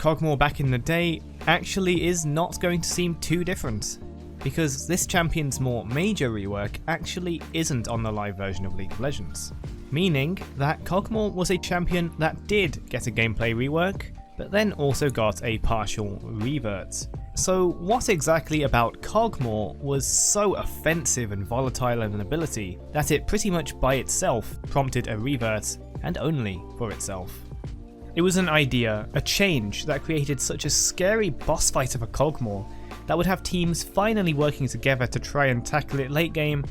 Kog'Maw back in the day actually is not going to seem too different, because this champion's more major rework actually isn't on the live version of League of Legends. Meaning that Kog'Maw was a champion that did get a gameplay rework, but then also got a partial revert. So what exactly about Kog'Maw was so offensive and volatile in an ability that it pretty much by itself prompted a revert, and only for itself? It was an idea, a change that created such a scary boss fight of a Kog'Maw that would have teams finally working together to try and tackle it late game,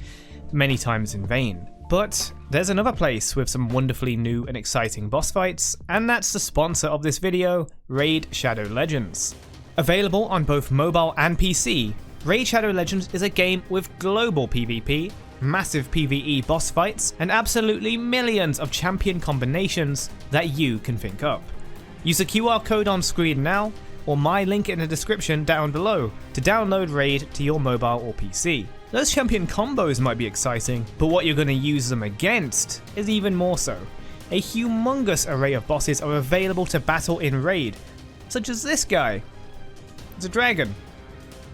many times in vain. But there's another place with some wonderfully new and exciting boss fights, and that's the sponsor of this video, Raid Shadow Legends. Available on both mobile and PC, Raid Shadow Legends is a game with global PvP, massive PvE boss fights, and absolutely millions of champion combinations that you can think up. Use the QR code on screen now, or my link in the description down below to download Raid to your mobile or PC. Those champion combos might be exciting, but what you're going to use them against is even more so. A humongous array of bosses are available to battle in Raid, such as this guy. It's a dragon.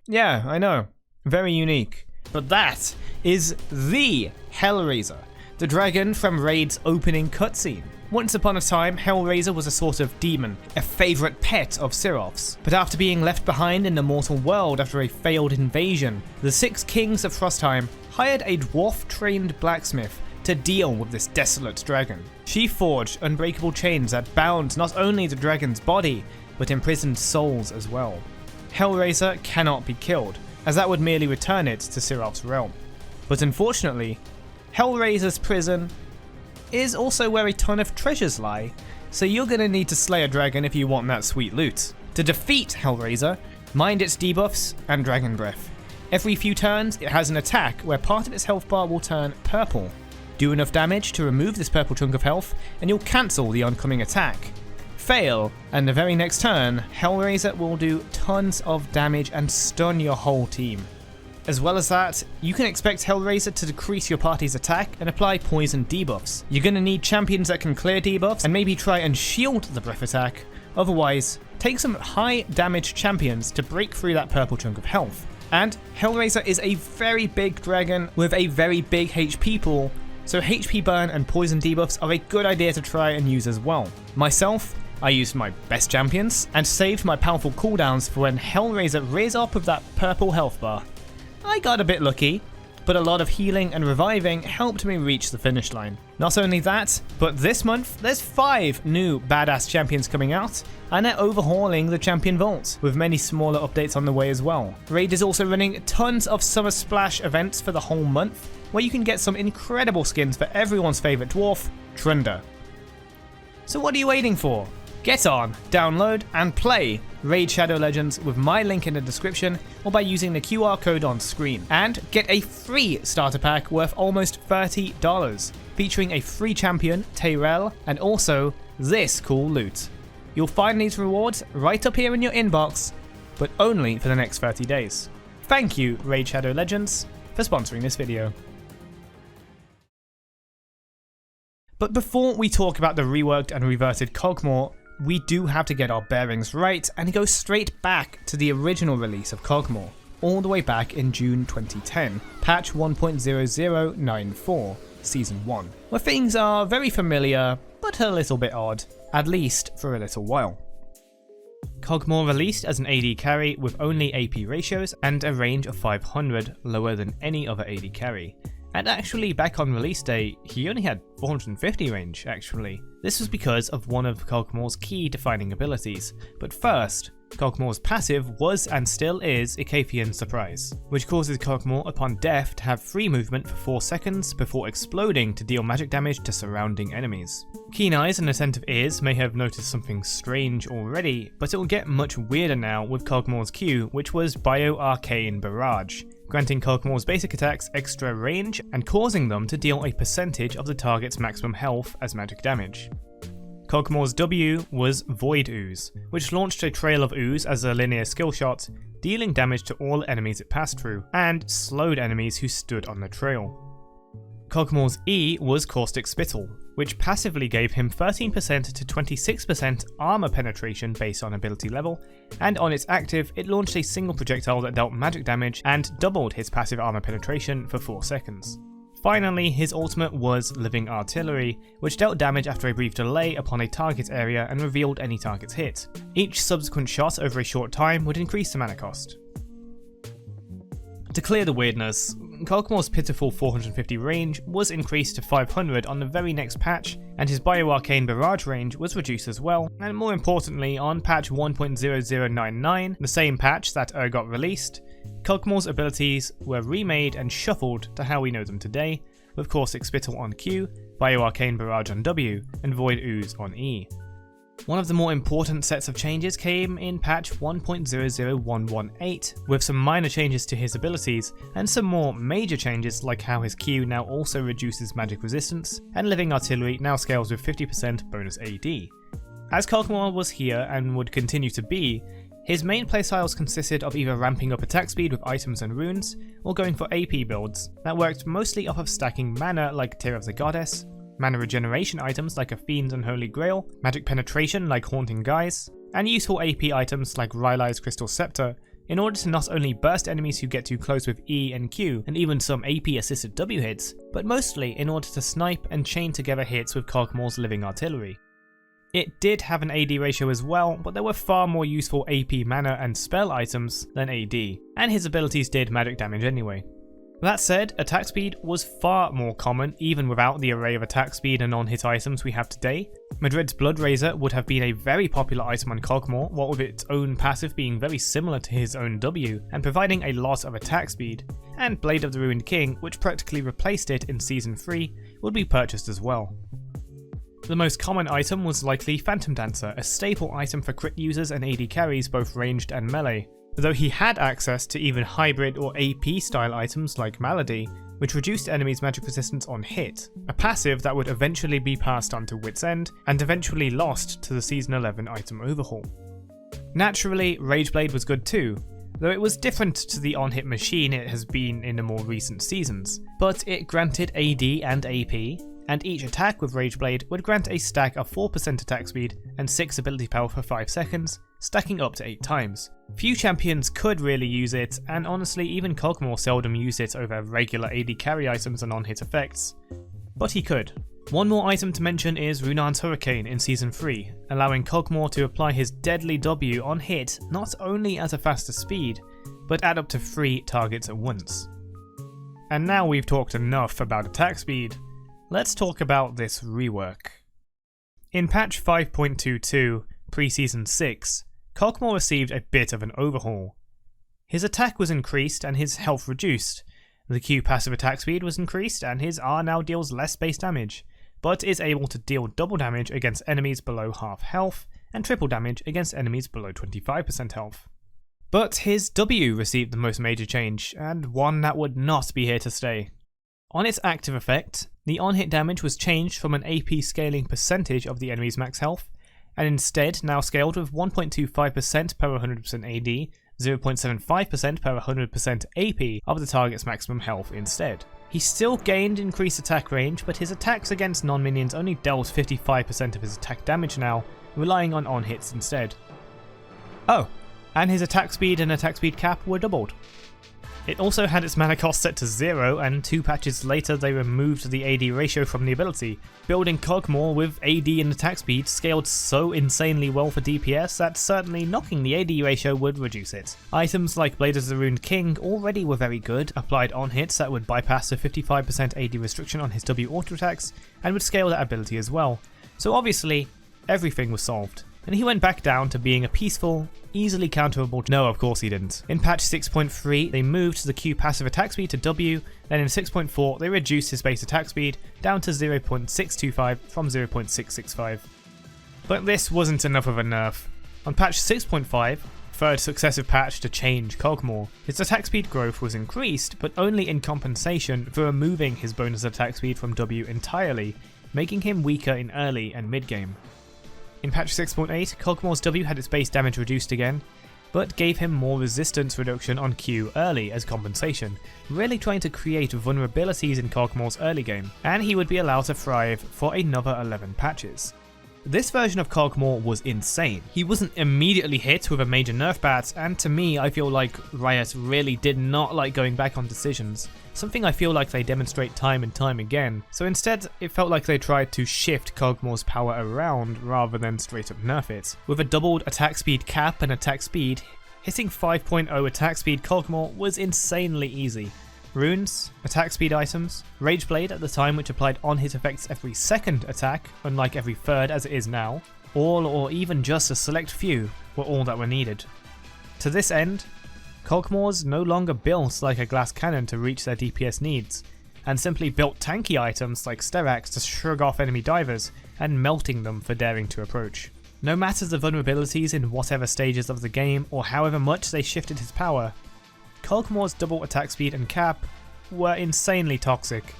Yeah, I know. Very unique. But that is the Hellraiser, the dragon from Raid's opening cutscene. Once upon a time, Hellraiser was a sort of demon, a favourite pet of Seraph's. But after being left behind in the mortal world after a failed invasion, the 6 kings of Frostheim hired a dwarf-trained blacksmith to deal with this desolate dragon. She forged unbreakable chains that bound not only the dragon's body, but imprisoned souls as well. Hellraiser cannot be killed, as that would merely return it to Seraph's realm. But unfortunately, Hellraiser's prison is also where a ton of treasures lie, so you're gonna need to slay a dragon if you want that sweet loot. To defeat Hellraiser, mind its debuffs and dragon breath. Every few turns, it has an attack where part of its health bar will turn purple. Do enough damage to remove this purple chunk of health, and you'll cancel the oncoming attack. Fail, and the very next turn, Hellraiser will do tons of damage and stun your whole team. As well as that, you can expect Hellraiser to decrease your party's attack and apply poison debuffs. You're going to need champions that can clear debuffs and maybe try and shield the breath attack, otherwise take some high damage champions to break through that purple chunk of health. And Hellraiser is a very big dragon with a very big HP pool, so HP burn and poison debuffs are a good idea to try and use as well. Myself, I used my best champions and saved my powerful cooldowns for when Hellraiser rears up with that purple health bar. I got a bit lucky, but a lot of healing and reviving helped me reach the finish line. Not only that, but this month there's 5 new badass champions coming out, and they're overhauling the champion vault, with many smaller updates on the way as well. Raid is also running tons of Summer Splash events for the whole month, where you can get some incredible skins for everyone's favourite dwarf, Trunda. So what are you waiting for? Get on, download, and play Raid Shadow Legends with my link in the description or by using the QR code on screen. And get a free starter pack worth almost $30, featuring a free champion, Tyrell, and also this cool loot. You'll find these rewards right up here in your inbox, but only for the next 30 days. Thank you, Raid Shadow Legends, for sponsoring this video. But before we talk about the reworked and reverted Kog'Maw, we do have to get our bearings right and go straight back to the original release of Kog'Maw, all the way back in June 2010, patch 1.0094, season 1, where things are very familiar but a little bit odd, at least for a little while. Kog'Maw released as an AD carry with only AP ratios and a range of 500, lower than any other AD carry. And actually, back on release day, he only had 450 range, actually. This was because of one of Kog'Maw's key defining abilities. But first, Kog'Maw's passive was and still is Icathian Surprise, which causes Kog'Maw upon death to have free movement for 4 seconds before exploding to deal magic damage to surrounding enemies. Keen eyes and attentive ears may have noticed something strange already, but it will get much weirder now with Kog'Maw's Q, which was Bio-Arcane Barrage, granting Kog'Maw's basic attacks extra range and causing them to deal a percentage of the target's maximum health as magic damage. Kog'Maw's W was Void Ooze, which launched a trail of ooze as a linear skill shot, dealing damage to all enemies it passed through, and slowed enemies who stood on the trail. Kog'Maw's E was Caustic Spittle, which passively gave him 13% to 26% armor penetration based on ability level, and on its active, it launched a single projectile that dealt magic damage and doubled his passive armor penetration for 4 seconds. Finally, his ultimate was Living Artillery, which dealt damage after a brief delay upon a target area and revealed any target's hit. Each subsequent shot over a short time would increase the mana cost. To clear the weirdness, Kog'Maw's pitiful 450 range was increased to 500 on the very next patch, and his Bioarcane Barrage range was reduced as well, and more importantly, on patch 1.0099, the same patch that got released, Kog'Maw's abilities were remade and shuffled to how we know them today, with Caustic Spittle on Q, Bioarcane Barrage on W, and Void Ooze on E. One of the more important sets of changes came in patch 1.00118, with some minor changes to his abilities, and some more major changes like how his Q now also reduces magic resistance, and Living Artillery now scales with 50% bonus AD. As Kog'Maw was here and would continue to be, his main playstyles consisted of either ramping up attack speed with items and runes, or going for AP builds that worked mostly off of stacking mana like Tear of the Goddess, mana regeneration items like a Fiend's Unholy Grail, magic penetration like Haunting Guise, and useful AP items like Rile's Crystal Scepter in order to not only burst enemies who get too close with E and Q and even some AP assisted W hits, but mostly in order to snipe and chain together hits with Kog'Maw's Living Artillery. It did have an AD ratio as well, but there were far more useful AP mana and spell items than AD, and his abilities did magic damage anyway. That said, attack speed was far more common even without the array of attack speed and on-hit items we have today. Madrid's Blood Razor would have been a very popular item on Kog'Maw, what with its own passive being very similar to his own W and providing a lot of attack speed, and Blade of the Ruined King, which practically replaced it in Season 3, would be purchased as well. The most common item was likely Phantom Dancer, a staple item for crit users and AD carries both ranged and melee, though he had access to even hybrid or AP style items like Malady, which reduced enemies' magic resistance on hit, a passive that would eventually be passed on to Wit's End and eventually lost to the Season 11 item overhaul. Naturally, Rageblade was good too, though it was different to the on-hit machine it has been in the more recent seasons, but it granted AD and AP, and each attack with Rageblade would grant a stack of 4% attack speed and 6 ability power for 5 seconds, stacking up to 8 times. Few champions could really use it, and honestly even Kog'Maw seldom used it over regular AD carry items and on-hit effects. But he could. One more item to mention is Runaan's Hurricane in Season 3, allowing Kog'Maw to apply his deadly W on hit not only at a faster speed, but at up to 3 targets at once. And now we've talked enough about attack speed, let's talk about this rework. In patch 5.22, pre-season 6, Kog'Maw received a bit of an overhaul. His attack was increased and his health reduced, the Q passive attack speed was increased and his R now deals less base damage, but is able to deal double damage against enemies below half health and triple damage against enemies below 25% health. But his W received the most major change, and one that would not be here to stay. On its active effect, the on-hit damage was changed from an AP scaling percentage of the enemy's max health, and instead now scaled with 1.25% per 100% AD, 0.75% per 100% AP of the target's maximum health instead. He still gained increased attack range, but his attacks against non-minions only dealt 55% of his attack damage now, relying on on-hits instead. Oh, and his attack speed and attack speed cap were doubled. It also had its mana cost set to 0, and 2 patches later they removed the AD ratio from the ability, building Kog'Maw with AD and attack speed scaled so insanely well for DPS that certainly knocking the AD ratio would reduce it. Items like Blade of the Ruined King already were very good, applied on hits that would bypass the 55% AD restriction on his W auto attacks, and would scale that ability as well. So obviously, everything was solved. And he went back down to being a peaceful, easily counterable. No, of course he didn't. In patch 6.3, they moved the Q passive attack speed to W, then in 6.4, they reduced his base attack speed down to 0.625 from 0.665. But this wasn't enough of a nerf. On patch 6.5, third successive patch to change Kog'Maw, his attack speed growth was increased, but only in compensation for removing his bonus attack speed from W entirely, making him weaker in early and mid game. In patch 6.8, Kog'Maw's W had its base damage reduced again, but gave him more resistance reduction on Q early as compensation, really trying to create vulnerabilities in Kog'Maw's early game, and he would be allowed to thrive for another 11 patches. This version of Kog'Maw was insane. He wasn't immediately hit with a major nerf bat, and to me I feel like Riot really did not like going back on decisions, something I feel like they demonstrate time and time again, so instead it felt like they tried to shift Kog'Maw's power around rather than straight up nerf it. With a doubled attack speed cap and attack speed, hitting 5.0 attack speed Kog'Maw was insanely easy. Runes, attack speed items, Rage Blade at the time which applied on-hit effects every second attack, unlike every third as it is now, all or even just a select few were all that were needed. To this end, Kog'Maw's no longer built like a glass cannon to reach their DPS needs, and simply built tanky items like Sterak's to shrug off enemy divers and melting them for daring to approach. No matter the vulnerabilities in whatever stages of the game or however much they shifted his power, Kog'Maw's double attack speed and cap were insanely toxic.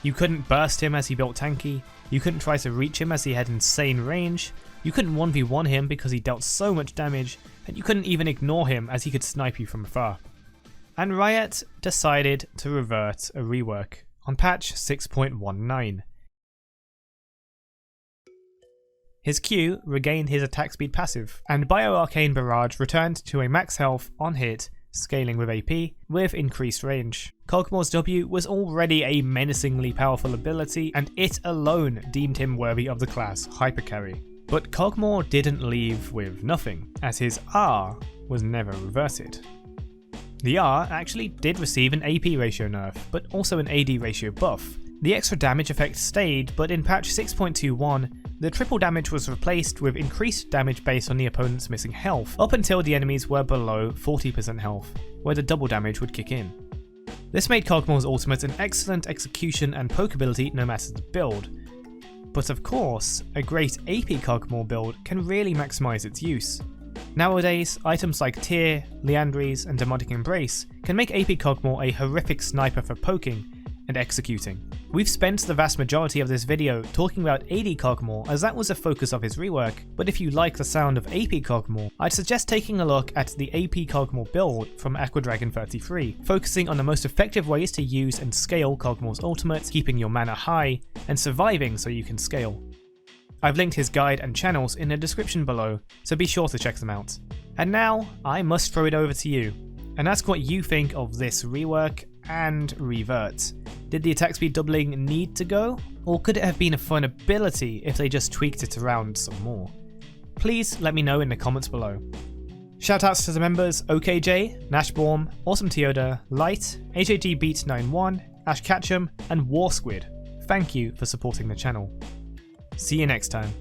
You couldn't burst him as he built tanky, you couldn't try to reach him as he had insane range, you couldn't 1v1 him because he dealt so much damage, and you couldn't even ignore him as he could snipe you from afar. And Riot decided to revert a rework on patch 6.19. His Q regained his attack speed passive, and Bio-Arcane Barrage returned to a max health on hit, scaling with AP, with increased range. Kog'Maw's W was already a menacingly powerful ability, and it alone deemed him worthy of the class Hyper Carry. But Kog'Maw didn't leave with nothing, as his R was never reverted. The R actually did receive an AP ratio nerf, but also an AD ratio buff. The extra damage effect stayed, but in patch 6.21, the triple damage was replaced with increased damage based on the opponent's missing health, up until the enemies were below 40% health, where the double damage would kick in. This made Kog'Maw's ultimate an excellent execution and poke ability no matter the build. But of course, a great AP Kog'Maw build can really maximise its use. Nowadays, items like Tear, Liandry's and Demonic Embrace can make AP Kog'Maw a horrific sniper for poking and executing. We've spent the vast majority of this video talking about AD Kog'Maw as that was the focus of his rework, but if you like the sound of AP Kog'Maw, I'd suggest taking a look at the AP Kog'Maw build from Aqua Dragon 33, focusing on the most effective ways to use and scale Kog'Maw's ultimate, keeping your mana high, and surviving so you can scale. I've linked his guide and channels in the description below, so be sure to check them out. And now, I must throw it over to you, and ask what you think of this rework and revert. Did the attack speed doubling need to go, or could it have been a fun ability if they just tweaked it around some more? Please let me know in the comments below. Shoutouts to the members OKJ, Nashborm, Awesome Teoda, Light, HAG Beat 91, Ash Ketchum, and War Squid. Thank you for supporting the channel. See you next time.